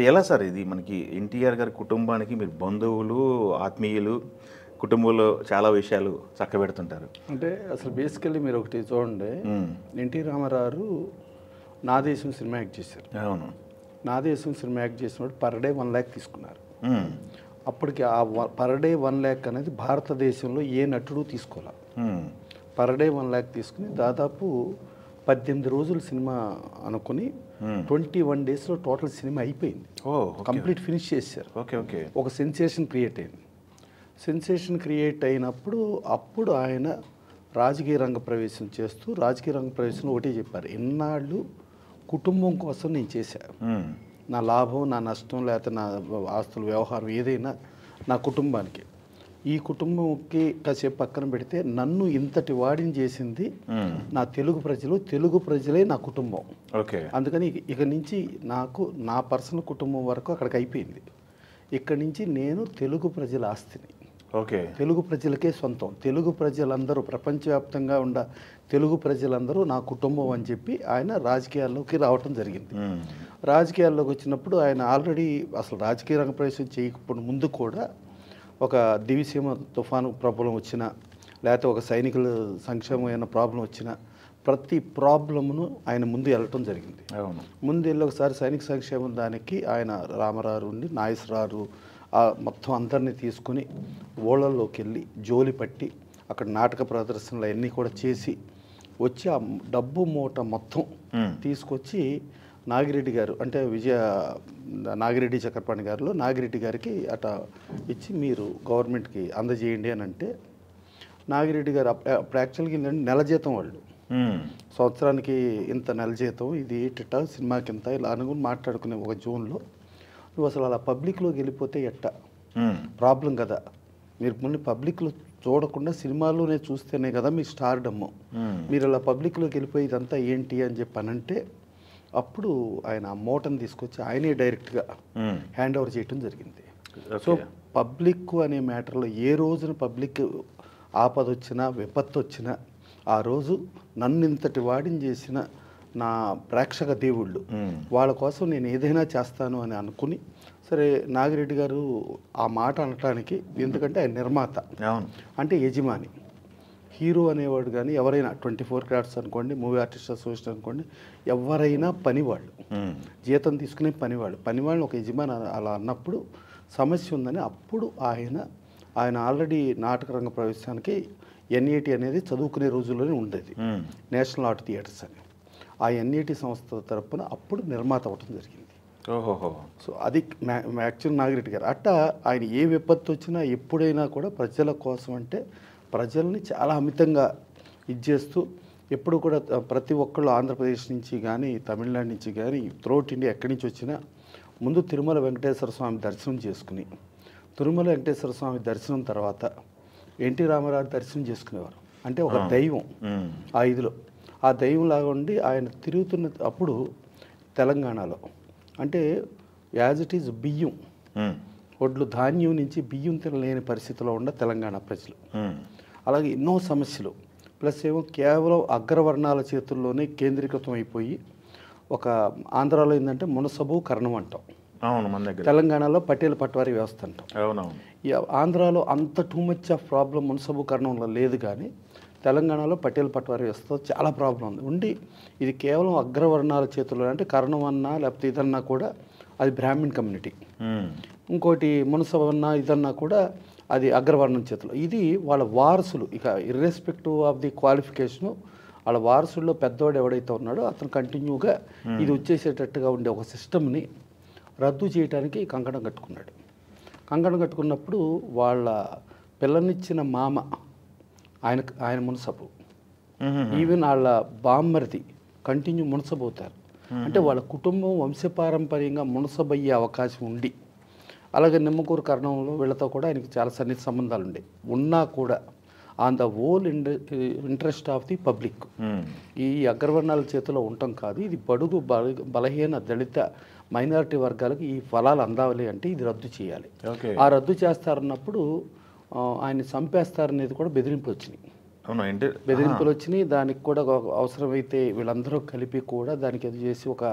ఎలా సార్ ఇది మనకి ఎన్టీఆర్ గారి కుటుంబానికి మీరు బంధువులు, ఆత్మీయులు, కుటుంబంలో చాలా విషయాలు చక్కబెడుతుంటారు. అంటే అసలు బేసికల్లీ మీరు ఒకటి చూడండి, ఎన్టీ రామారావు నా దేశం సినిమా యాక్ట్ చేశారు. అవును. నా దేశం సినిమా యాక్ట్ చేసినప్పుడు పర్ డే 1 lakh తీసుకున్నారు. హ్మ్. అప్పటికి ఆ పర్ డే 1 lakh అనేది భారతదేశంలో ఏ నటుడు తీసుకోవాలి. హ్మ్. పర్ డే 1 lakh తీసుకుని దాదాపు 18 రోజులు సినిమా అనుకుని 21 డేస్లో టోటల్ సినిమా అయిపోయింది. కంప్లీట్ ఫినిష్ చేశారు. Okay okay. ఒక సెన్సేషన్ క్రియేట్ అయింది. సెన్సేషన్ క్రియేట్ అయినప్పుడు అప్పుడు ఆయన రాజకీయ రంగ ప్రవేశం చేస్తూ రాజకీయ రంగ ప్రవేశంలో ఒకటే చెప్పారు, ఇన్నాళ్ళు కుటుంబం కోసం నేను చేశాను. నా లాభం, నా నష్టం, లేకపోతే నా ఆస్తుల వ్యవహారం ఏదైనా నా కుటుంబానికి, ఈ కుటుంబంకి కాసేపు పక్కన పెడితే నన్ను ఇంతటి వాడిని చేసింది నా తెలుగు ప్రజలు, తెలుగు ప్రజలే నా కుటుంబం. ఓకే. అందుకని ఇక నుంచి నాకు నా పర్సనల్ కుటుంబం వరకు అక్కడికి అయిపోయింది. ఇక్కడి నుంచి నేను తెలుగు ప్రజల ఆస్తిని, ఓకే, తెలుగు ప్రజలకే సొంతం, తెలుగు ప్రజలందరూ ప్రపంచవ్యాప్తంగా ఉన్న తెలుగు ప్రజలందరూ నా కుటుంబం అని చెప్పి ఆయన రాజకీయాల్లోకి రావటం జరిగింది. రాజకీయాల్లోకి వచ్చినప్పుడు ఆయన ఆల్రెడీ అసలు రాజకీయ రంగ ప్రవేశం చేయకపోయిన ముందు కూడా ఒక దివిసీమ తుఫాను ప్రాబ్లం వచ్చినా, లేకపోతే ఒక సైనికుల సంక్షేమమైన ప్రాబ్లం వచ్చినా ప్రతి ప్రాబ్లమ్ను ఆయన ముందు వెళ్ళటం జరిగింది. ముందు వెళ్ళి ఒకసారి సైనిక సంక్షేమం దానికి ఆయన రామారావు ఉండి, నాగేశ్వరరావు మొత్తం అందరినీ తీసుకుని ఊళ్ళల్లోకి వెళ్ళి జోలి పట్టి అక్కడ నాటక ప్రదర్శనలు అన్నీ కూడా చేసి వచ్చి ఆ డబ్బు మూట మొత్తం తీసుకొచ్చి నాగిరెడ్డి గారు, అంటే నాగిరెడ్డి చక్రపాణి గారిలో నాగిరెడ్డి గారికి అట ఇచ్చి మీరు గవర్నమెంట్కి అందజేయండి అని అంటే, నాగిరెడ్డి గారు అప్పుడు యాక్చువల్గా నెల జీతం వాళ్ళు, సంవత్సరానికి ఇంత నెల జీతం, ఇది టిటా సినిమాకి ఇంత ఇలా అనుకుని మాట్లాడుకునే ఒక జోన్లో, నువ్వు అసలు అలా పబ్లిక్లోకి వెళ్ళిపోతే ఎట్టా ప్రాబ్లం కదా, మీరు ముందు పబ్లిక్లో చూడకుండా సినిమాలోనే చూస్తేనే కదా మీ స్టార్డమ్, మీరు అలా పబ్లిక్లోకి వెళ్ళిపోయి ఇదంతా ఏంటి అని చెప్పానంటే అప్పుడు ఆయన ఆ మూటను తీసుకొచ్చి ఆయనే డైరెక్ట్గా హ్యాండ్ ఓవర్ చేయటం జరిగింది. సో పబ్లిక్ అనే మ్యాటర్లో ఏ రోజున పబ్లిక్ ఆపద వచ్చినా విపత్తు వచ్చినా ఆ రోజు నన్ను ఇంతటి వాడిని చేసిన నా ప్రేక్షక దేవుళ్ళు వాళ్ళ కోసం నేను ఏదైనా చేస్తాను అని అనుకుని, సరే నాగిరెడ్డి గారు ఆ మాట అనటానికి, ఎందుకంటే ఆయన నిర్మాత అంటే యజమాని, హీరో అనేవాడు కానీ ఎవరైనా 24 క్రాఫ్ట్స్ అనుకోండి, మూవీ ఆర్టిస్ట్ అసోసియేషన్ అనుకోండి, ఎవరైనా పనివాళ్ళు, జీతం తీసుకునే పనివాళ్ళని ఒక యజమాని అలా అన్నప్పుడు సమస్య ఉందని అప్పుడు ఆయన ఆల్రెడీ నాటక రంగ ప్రవేశానికి NAT అనేది చదువుకునే రోజుల్లోనే ఉండేది, నేషనల్ ఆర్ట్ థియేటర్స్ అని. ఆ NAT సంస్థ తరపున అప్పుడు నిర్మాత అవ్వటం జరిగింది. సో అది యాక్చువల్ నాగిరెడ్డి గారు అట్టా ఆయన ఏ విపత్తు వచ్చినా ఎప్పుడైనా కూడా ప్రజల కోసం అంటే ప్రజల్ని చాలా అమితంగా ఇచ్చేస్తూ ఎప్పుడు కూడా ప్రతి ఒక్కళ్ళు ఆంధ్రప్రదేశ్ నుంచి కానీ తమిళనాడు నుంచి కానీ త్రూఅవుట్ ఇండియా ఎక్కడి నుంచి వచ్చినా ముందు తిరుమల వెంకటేశ్వర స్వామి దర్శనం చేసుకుని, తిరుమల వెంకటేశ్వర స్వామి దర్శనం తర్వాత ఎన్టీ రామారావు దర్శనం చేసుకునేవారు. అంటే ఒక దైవం ఆ ఇదిలో, ఆ దైవంలాగా ఉండి ఆయన తిరుగుతున్న అప్పుడు తెలంగాణలో అంటే యాజ్ ఇట్ ఈజ్ బియ్యం, ఒడ్లు ధాన్యం నుంచి బియ్యం తినలేని పరిస్థితిలో ఉన్న తెలంగాణ ప్రజలు, అలాగే ఎన్నో సమస్యలు, ప్లస్ ఏమో కేవలం అగ్రవర్ణాల చేతుల్లోనే కేంద్రీకృతం అయిపోయి, ఒక ఆంధ్రాలో ఏంటంటే మునసబు కర్ణం అంటాం, తెలంగాణలో పటేల్ పట్వారీ వ్యవస్థ అంటాం. ఆంధ్రాలో అంత టూ మచ్ ఆఫ్ ప్రాబ్లం మునసబు కర్ణంలో లేదు, కానీ తెలంగాణలో పటేల్ పట్వారీ వ్యవస్థతో చాలా ప్రాబ్లం ఉంది. ఇది కేవలం అగ్రవర్ణాల చేతుల్లో, అంటే కర్ణం అన్నా లేకపోతే ఇదన్నా కూడా అది బ్రాహ్మణ్ కమ్యూనిటీ, ఇంకోటి మునసబు అన్నా ఇదన్నా కూడా అది అగ్రవర్ణం చేతుల్లో. ఇది వాళ్ళ వారసులు, ఇక ఇర్రెస్పెక్టివ్ ఆఫ్ ది క్వాలిఫికేషను వాళ్ళ వారసుల్లో పెద్దవాడు ఎవడైతే ఉన్నాడో అతను కంటిన్యూగా ఇది వచ్చేసేటట్టుగా ఉండే ఒక సిస్టమ్ని రద్దు చేయడానికి కంకణం కట్టుకున్నాడు. కంకణం కట్టుకున్నప్పుడు వాళ్ళ పిల్లనిచ్చిన మామ ఆయన మునసబు, ఈవెన్ వాళ్ళ బామ్మరిది కంటిన్యూ మునసబోతారు. అంటే వాళ్ళ కుటుంబం వంశపారంపర్యంగా మునసబయ్యే అవకాశం ఉండి, అలాగే నిమ్మకూరు కర్ణంలో వీళ్ళతో కూడా ఆయనకి చాలా సన్నిహిత సంబంధాలు ఉండే ఉన్నా కూడా on the whole interest of the public, ఈ అగ్రవర్ణాల చేతిలో ఉండటం కాదు, ఇది బడుగు బలహీన దళిత మైనారిటీ వర్గాలకు ఈ ఫలాలు అందాలి అంటే ఇది రద్దు చేయాలి. ఆ రద్దు చేస్తారన్నప్పుడు ఆయన చంపేస్తారనేది కూడా బెదిరింపులు వచ్చినాయి. బెదిరింపులు వచ్చినాయి. దానికి కూడా అవసరమైతే వీళ్ళందరూ కలిపి కూడా దానికి అది చేసి ఒక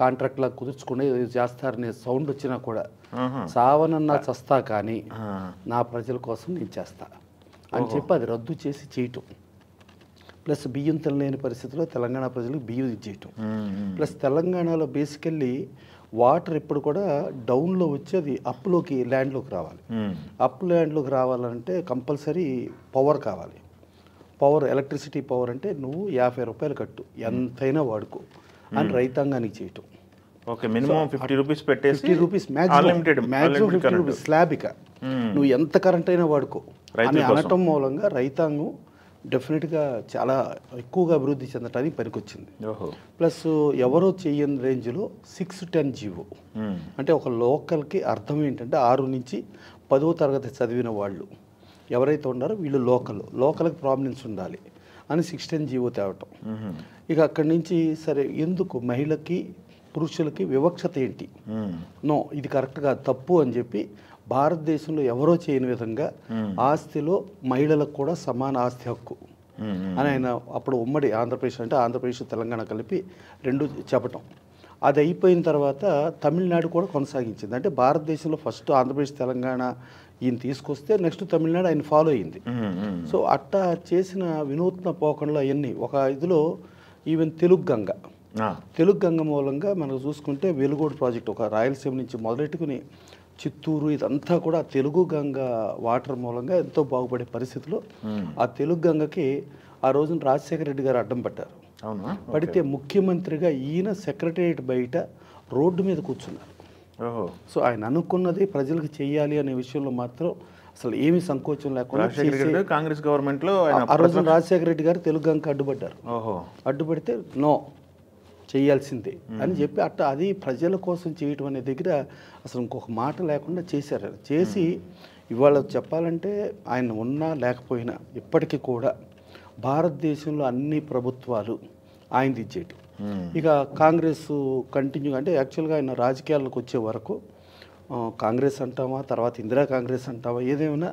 కాంట్రాక్ట్లా కుదుర్చుకుని చేస్తారనే సౌండ్ వచ్చినా కూడా చావనన్నా చస్తా కానీ నా ప్రజల కోసం నేను చేస్తా అని చెప్పి అది రద్దు చేసి చేయటం, ప్లస్ బియ్యం తినలేని పరిస్థితిలో తెలంగాణ ప్రజలకు బియ్యం ఇచ్చేయటం, ప్లస్ తెలంగాణలో బేసికల్లీ వాటర్ ఇప్పుడు కూడా డౌన్లో వచ్చి అది అప్లోకి ల్యాండ్లోకి రావాలి. అప్ ల్యాండ్లోకి రావాలంటే కంపల్సరీ పవర్ కావాలి. పవర్, ఎలక్ట్రిసిటీ పవర్ అంటే నువ్వు 50 రూపాయలు కట్టు ఎంతైనా వాడుకో అని రైతాంగానికి చేయటం. ఓకే, మినిమం 50 రూపీస్ పెట్టేసి 50 రూపీస్ మ్యాక్సిమం 50 రూపీస్ స్లాబ్, ఇక నువ్వు ఎంత కరెంట్ అయినా వాడుకో అని అనటం మూలంగా రైతాంగం డెఫినెట్గా చాలా ఎక్కువగా అభివృద్ధి చెందటానికి పనికొచ్చింది. ప్లస్ ఎవరో చేయని రేంజ్లో 6-10 జీవో, అంటే ఒక లోకల్కి అర్థం ఏంటంటే 6 నుంచి 10వ తరగతి చదివిన వాళ్ళు ఎవరైతే ఉన్నారో వీళ్ళు లోకల్కి ప్రామినెన్స్ ఉండాలి అని 6-10 జీవో తేవటం. ఇక అక్కడి నుంచి సరే ఎందుకు మహిళకి పురుషులకి వివక్షత ఏంటి, నో ఇది కరెక్ట్గా తప్పు అని చెప్పి భారతదేశంలో ఎవరో చేయని విధంగా ఆస్తిలో మహిళలకు కూడా సమాన ఆస్తి హక్కు అని ఆయన అప్పుడు ఉమ్మడి ఆంధ్రప్రదేశ్ అంటే ఆంధ్రప్రదేశ్ తెలంగాణ కలిపి 2 చెప్పటం. అది అయిపోయిన తర్వాత తమిళనాడు కూడా కొనసాగించింది. అంటే భారతదేశంలో ఫస్ట్ ఆంధ్రప్రదేశ్ తెలంగాణ ఈయన తీసుకొస్తే నెక్స్ట్ తమిళనాడు ఆయన ఫాలో అయింది. సో అట్టా చేసిన వినూత్న పోకడలో అవన్నీ ఒక ఇదిలో ఈవెన్ తెలుగు గంగ మూలంగా మనం చూసుకుంటే వెలుగోడు ప్రాజెక్ట్ ఒక రాయలసీమ నుంచి మొదలెట్టుకుని చిత్తూరు ఇదంతా కూడా తెలుగు గంగ వాటర్ మూలంగా ఎంతో బాగుపడే పరిస్థితిలో ఆ తెలుగు గంగకి ఆ రోజున రాజశేఖర రెడ్డి గారు అడ్డం పట్టారు. పడితే ముఖ్యమంత్రిగా ఈయన సెక్రటరియట్ బయట రోడ్డు మీద కూర్చున్నారు. సో ఆయన అనుకున్నది ప్రజలకు చెయ్యాలి అనే విషయంలో మాత్రం అసలు ఏమీ సంకోచం లేకుండా కాంగ్రెస్ గవర్నమెంట్లో ఆ రోజున రాజశేఖర రెడ్డి గారు తెలుగు గంగకి అడ్డుపడ్డారు. అడ్డుపడితే నో చేయాల్సిందే అని చెప్పి అట్లా అది ప్రజల కోసం చేయటం అనే దగ్గర అసలు ఇంకొక మాట లేకుండా చేశారు. చేసి ఇవాళ చెప్పాలంటే ఆయన ఉన్నా లేకపోయినా ఇప్పటికీ కూడా భారతదేశంలో అన్ని ప్రభుత్వాలు ఆయనది ఇచ్చేయటం. ఇక కాంగ్రెస్ కంటిన్యూ అంటే యాక్చువల్గా ఆయన రాజకీయాలకు వచ్చే వరకు కాంగ్రెస్ అంటామా తర్వాత ఇందిరా కాంగ్రెస్ అంటామా ఏదేమైనా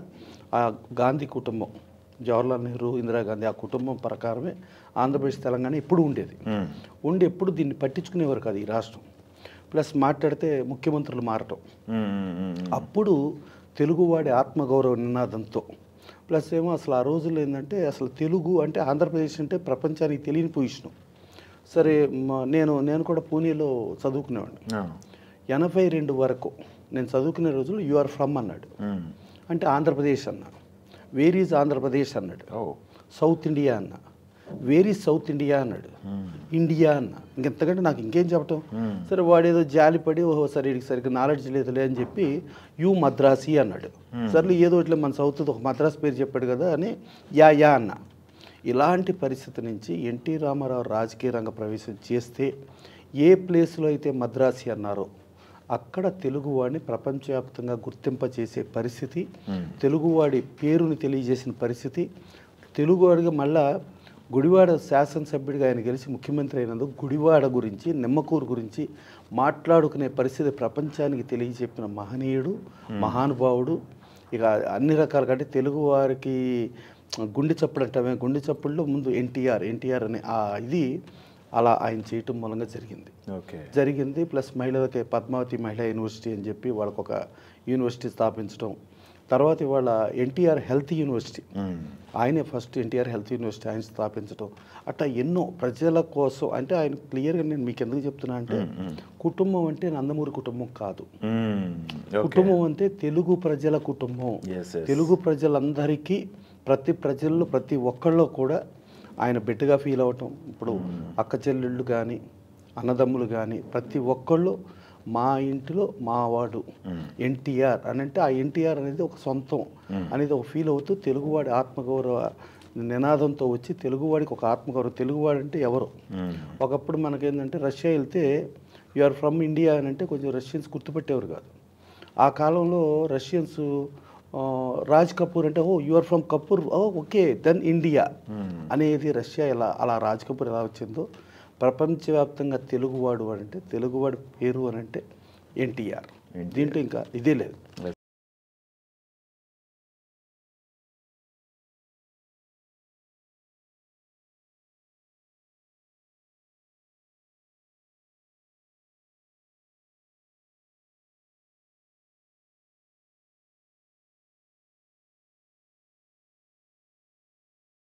ఆ గాంధీ కుటుంబం జవహర్లాల్ నెహ్రూ ఇందిరాగాంధీ ఆ కుటుంబం ప్రకారమే ఆంధ్రప్రదేశ్ తెలంగాణ ఎప్పుడు ఉండేది. ఎప్పుడు దీన్ని పట్టించుకునేవారు కాదు ఈ రాష్ట్రం. ప్లస్ మాట్లాడితే ముఖ్యమంత్రులు మారటం, అప్పుడు తెలుగువాడి ఆత్మగౌరవ నినాదంతో ప్లస్ ఏమో అసలు ఆ రోజుల్లో ఏంటంటే అసలు తెలుగు అంటే ఆంధ్రప్రదేశ్ అంటే ప్రపంచానికి తెలియని పొజిషను. సరే నేను కూడా పూణేలో చదువుకునేవాడిని. 82 వరకు నేను చదువుకునే రోజులు యు ఆర్ ఫ్రమ్ అన్నాడు అంటే ఆంధ్రప్రదేశ్ అన్నా. వేర్ ఈజ్ ఆంధ్రప్రదేశ్ అన్నాడు. సౌత్ ఇండియా అన్న. వేర్ ఈజ్ సౌత్ ఇండియా అన్నాడు. ఇండియా అన్న. ఇంకెంతకంటే నాకు ఇంకేం చెప్పటం. సరే వాడేదో జాలిపడి ఓహో సరే సరిగ్గా నాలెడ్జ్ లేదులే అని చెప్పి యూ మద్రాసి అన్నాడు. సర్లే ఏదో ఇట్లా మన సౌత్ ఒక మద్రాస్ పేరు చెప్పాడు కదా అని యా అన్న. ఇలాంటి పరిస్థితి నుంచి ఎన్టీ రామారావు రాజకీయ రంగ ప్రవేశం చేస్తే ఏ ప్లేస్లో అయితే మద్రాసి అన్నారో అక్కడ తెలుగువాడిని ప్రపంచవ్యాప్తంగా గుర్తింపచేసే పరిస్థితి, తెలుగువాడి పేరుని తెలియజేసిన పరిస్థితి, తెలుగువాడిగా మళ్ళా గుడివాడ శాసనసభ్యుడిగా ఆయన గెలిచి ముఖ్యమంత్రి అయినందుకు గుడివాడ గురించి నిమ్మకూరు గురించి మాట్లాడుకునే పరిస్థితి ప్రపంచానికి తెలియజెప్పిన మహనీయుడు, మహానుభావుడు. ఇక అన్ని రకాలుగా అంటే తెలుగువారికి గుండె చప్పుడు అంటామే, గుండె చప్పుడులో ముందు ఎన్టీఆర్ అనే ఇది అలా ఆయన చేయటం మూలంగా జరిగింది. ప్లస్ మహిళలకి పద్మావతి మహిళా యూనివర్సిటీ అని చెప్పి వాళ్ళకు ఒక యూనివర్సిటీ స్థాపించడం, తర్వాత ఇవాళ ఎన్టీఆర్ హెల్త్ యూనివర్సిటీ ఆయనే ఫస్ట్ ఎన్టీఆర్ హెల్త్ యూనివర్సిటీ ఆయన స్థాపించడం, అట్లా ఎన్నో ప్రజల కోసం. అంటే ఆయన క్లియర్గా నేను మీకు ఎందుకు చెప్తున్నా అంటే కుటుంబం అంటే నందమూరి కుటుంబం కాదు. కుటుంబం అంటే తెలుగు ప్రజల కుటుంబం. తెలుగు ప్రజలందరికీ ప్రజల్లో ప్రతి ఒక్కళ్ళు కూడా ఆయన బిడ్డగా ఫీల్ అవ్వటం. ఇప్పుడు అక్క చెల్లెళ్ళు కానీ అన్నదమ్ములు కానీ ప్రతి ఒక్కళ్ళు మా ఇంటిలో మా వాడు ఎన్టీఆర్ అని అంటే ఆ ఎన్టీఆర్ అనేది ఒక సొంతం అనేది ఒక ఫీల్ అవుతూ తెలుగువాడి ఆత్మగౌరవ నినాదంతో వచ్చి తెలుగువాడికి ఒక ఆత్మగౌరవం. తెలుగువాడు అంటే ఎవరు? ఒకప్పుడు మనకేంటంటే రష్యా వెళ్తే యు ఆర్ ఫ్రమ్ ఇండియా అని అంటే కొంచెం రష్యన్స్ గుర్తుపెట్టేవారు కాదు. ఆ కాలంలో రష్యన్స్ రాజ్ కపూర్ అంటే you are from Kapoor, okay then India అనేది రష్యా అలా రాజ్ కపూర్ ఎలా వచ్చిందో ప్రపంచవ్యాప్తంగా తెలుగువాడు అంటే తెలుగువాడి పేరు అని అంటే ఎన్టీఆర్. దీంట్లో ఇంకా ఇదే లేదు.